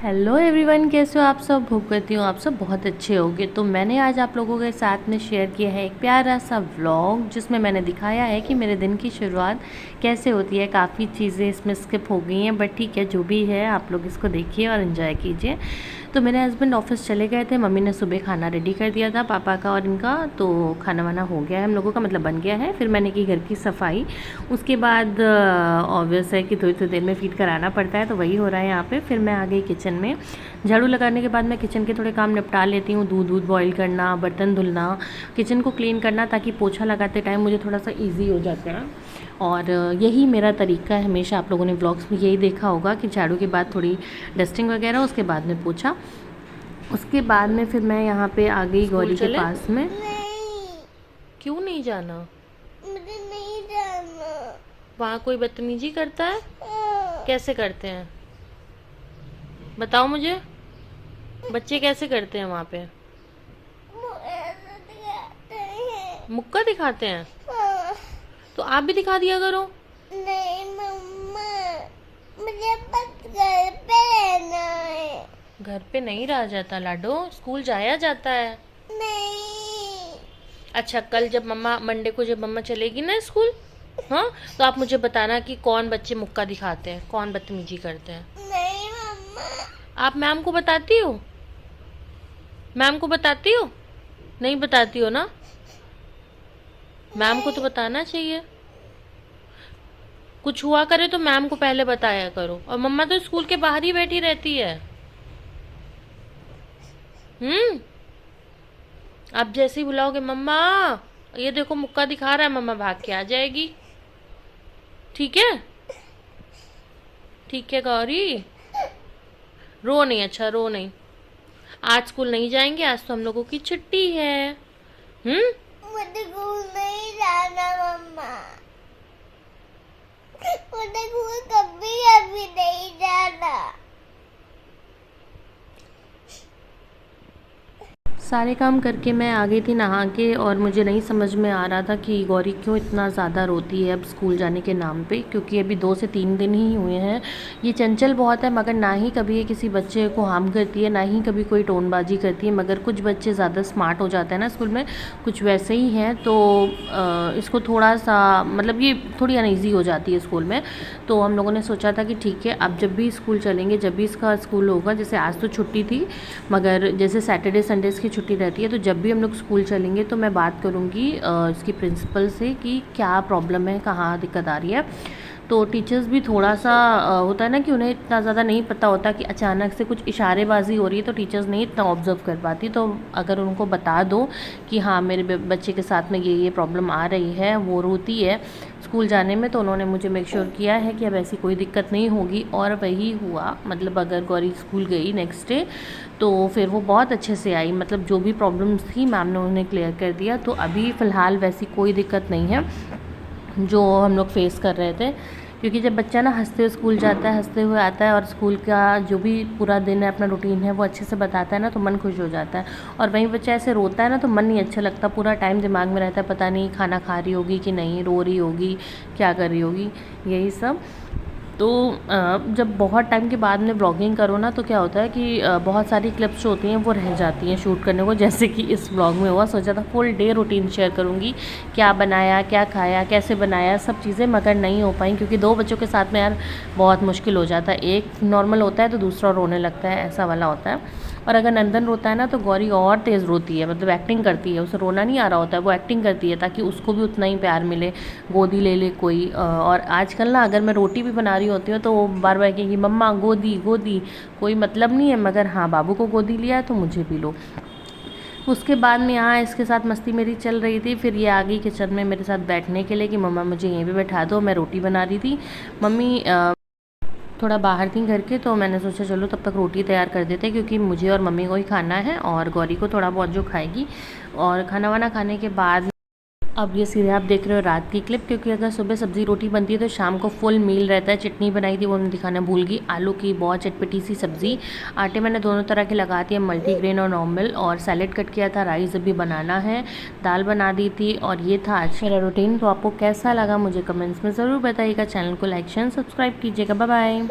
Hello everyone, कैसे हो आप सब। होप करती हूँ आप सब बहुत अच्छे होंगे। तो मैंने आज आप लोगों के साथ में शेयर किया है एक प्यारा सा व्लॉग, जिसमें मैंने दिखाया है कि मेरे दिन की शुरुआत कैसे होती है। काफ़ी चीज़ें इसमें स्किप हो गई हैं, बट ठीक है, जो भी है आप लोग इसको देखिए और इन्जॉय कीजिए। तो मेरे हस्बैंड ऑफिस चले गए थे, मम्मी ने सुबह खाना रेडी कर दिया था पापा का और इनका, तो खाना वाना हो गया है हम लोगों का, मतलब बन गया है। फिर मैंने की घर की सफाई। उसके बाद ऑब्वियस है कि थोड़ी थोड़ी देर में फीड कराना पड़ता है, तो वही हो रहा है यहाँ पे। फिर मैं आ गई किचन में। झाड़ू लगाने के बाद मैं किचन के थोड़े काम निपटा लेती हूँ। दूध बॉईल करना, बर्तन धुलना, किचन को क्लीन करना, ताकि पोछा लगाते टाइम मुझे थोड़ा सा ईजी हो जाता है। और यही मेरा तरीका है हमेशा। आप लोगों ने व्लॉग्स में यही देखा होगा कि झाड़ू के बाद थोड़ी डस्टिंग वगैरह, उसके बाद में पोछा। उसके बाद में फिर मैं यहाँ पे आ गई गौरी के पास में। नहीं, क्यों नहीं जाना? मुझे नहीं जाना। वहाँ कोई बदतमीजी करता है? हाँ, कैसे करते हैं बताओ मुझे। बच्चे कैसे करते हैं वहाँ पे? वो ऐसा दिखाते हैं। मुक्का दिखाते हैं? हाँ, तो आप भी दिखा दिया करो। नहीं मम्मा, मुझे बस घर पे रहना है। घर पे नहीं रहा जाता लाडो, स्कूल जाया जाता है। नहीं, अच्छा, कल जब मम्मा, मंडे को जब मम्मा चलेगी ना स्कूल, हाँ, तो आप मुझे बताना कि कौन बच्चे मुक्का दिखाते हैं, कौन बदतमीजी करते हैं। नहीं मम्मा। आप मैम को बताती हो? मैम को बताती हो? नहीं बताती हो ना? मैम को तो बताना चाहिए। कुछ हुआ करे तो मैम को पहले बताया करो। और मम्मा तो स्कूल के बाहर ही बैठी रहती है। आप जैसे ही बुलाओगे मम्मा, ये देखो मुक्का दिखा रहा है, मम्मा भाग के आ जाएगी। ठीक है? ठीक है गौरी, रो नहीं, अच्छा रो नहीं। आज स्कूल नहीं जाएंगे, आज तो हम लोगों की छुट्टी है। मुझे स्कूल नहीं जाना मम्मा। मुझे स्कूल कभी अभी नहीं जाना। सारे काम करके मैं आ गई थी नहा के, और मुझे नहीं समझ में आ रहा था कि गौरी क्यों इतना ज़्यादा रोती है अब स्कूल जाने के नाम पे, क्योंकि अभी 2 से 3 दिन ही हुए हैं। ये चंचल बहुत है, मगर ना ही कभी ये किसी बच्चे को हार्म करती है, ना ही कभी कोई टोनबाजी करती है। मगर कुछ बच्चे ज़्यादा स्मार्ट हो जाते हैं ना स्कूल में, कुछ वैसे ही हैं। तो इसको थोड़ा सा, मतलब ये थोड़ी अनईज़ी हो जाती है स्कूल में। तो हम लोगों ने सोचा था कि ठीक है, अब जब भी स्कूल चलेंगे, जब भी इसका स्कूल होगा, जैसे आज तो छुट्टी थी, मगर जैसे सैटरडे संडेज़ की छुट्टी रहती है, तो जब भी हम लोग स्कूल चलेंगे तो मैं बात करूँगी इसकी प्रिंसिपल से कि क्या प्रॉब्लम है, कहाँ दिक्कत आ रही है। तो टीचर्स भी थोड़ा सा होता है ना कि उन्हें इतना ज़्यादा नहीं पता होता कि अचानक से कुछ इशारेबाजी हो रही है, तो टीचर्स नहीं इतना ऑब्जर्व कर पाती। तो अगर उनको बता दो कि हाँ, मेरे बच्चे के साथ में ये प्रॉब्लम आ रही है, वो रोती है स्कूल जाने में, तो उन्होंने मुझे मेक श्योर किया है कि अब ऐसी कोई दिक्कत नहीं होगी। और वही हुआ, मतलब अगर गौरी स्कूल गई नेक्स्ट डे, तो फिर वो बहुत अच्छे से आई। मतलब जो भी प्रॉब्लम्स थी मैम ने उन्हें क्लियर कर दिया। तो अभी फ़िलहाल वैसी कोई दिक्कत नहीं है जो हम लोग फेस कर रहे थे। क्योंकि जब बच्चा ना हंसते हुए स्कूल जाता है, हंसते हुए आता है, और स्कूल का जो भी पूरा दिन है, अपना रूटीन है, वो अच्छे से बताता है ना, तो मन खुश हो जाता है। और वहीं बच्चा ऐसे रोता है ना, तो मन नहीं अच्छा लगता, पूरा टाइम दिमाग में रहता है, पता नहीं खाना खा रही होगी कि नहीं, रो रही होगी, क्या कर रही होगी, यही सब। तो जब बहुत टाइम के बाद में व्लॉगिंग करो ना, तो क्या होता है कि बहुत सारी क्लिप्स जो होती हैं वो रह जाती हैं शूट करने को, जैसे कि इस व्लॉग में हुआ। सोचा था फुल डे रूटीन शेयर करूँगी, क्या बनाया, क्या खाया, कैसे बनाया, सब चीज़ें, मगर नहीं हो पाई, क्योंकि 2 बच्चों के साथ में यार बहुत मुश्किल हो जाता है। एक नॉर्मल होता है तो दूसरा रोने लगता है, ऐसा वाला होता है। और अगर नंदन रोता है ना, तो गौरी और तेज़ रोती है, मतलब एक्टिंग करती है, उसे रोना नहीं आ रहा होता है, वो एक्टिंग करती है ताकि उसको भी उतना ही प्यार मिले, गोदी ले ले कोई। और आजकल ना, अगर मैं रोटी भी बना रही होती हूँ तो वो बार बार कहेगी मम्मा गोदी गोदी। कोई मतलब नहीं है, मगर हाँ, बाबू को गोदी लिया है तो मुझे भी लो। उसके बाद में यहाँ इसके साथ मस्ती मेरी चल रही थी। फिर ये आ गई किचन में मेरे साथ बैठने के लिए कि मम्मा मुझे यहीं पे बैठा दो, मैं रोटी बना रही थी। मम्मी थोड़ा बाहर थी घर के, तो मैंने सोचा चलो तब तक रोटी तैयार कर देते, क्योंकि मुझे और मम्मी को ही खाना है, और गौरी को थोड़ा बहुत जो खाएगी। और खाना वाना खाने के बाद अब ये सीधे आप देख रहे हो रात की क्लिप, क्योंकि अगर सुबह सब्ज़ी रोटी बनती है तो शाम को फुल मील रहता है। चटनी बनाई थी, वो मैं दिखाना भूल गई, आलू की बहुत चटपटी सी सब्ज़ी। आटे मैंने दोनों तरह के लगा दिए, मल्टीग्रेन और नॉर्मल। और सैलेड कट किया था, राइस अभी बनाना है, दाल बना दी थी। और ये था आज मेरा रूटीन। तो आपको कैसा लगा मुझे कमेंट्स में ज़रूर बताइएगा। चैनल को लाइक शेयर सब्सक्राइब कीजिएगा। Bye bye.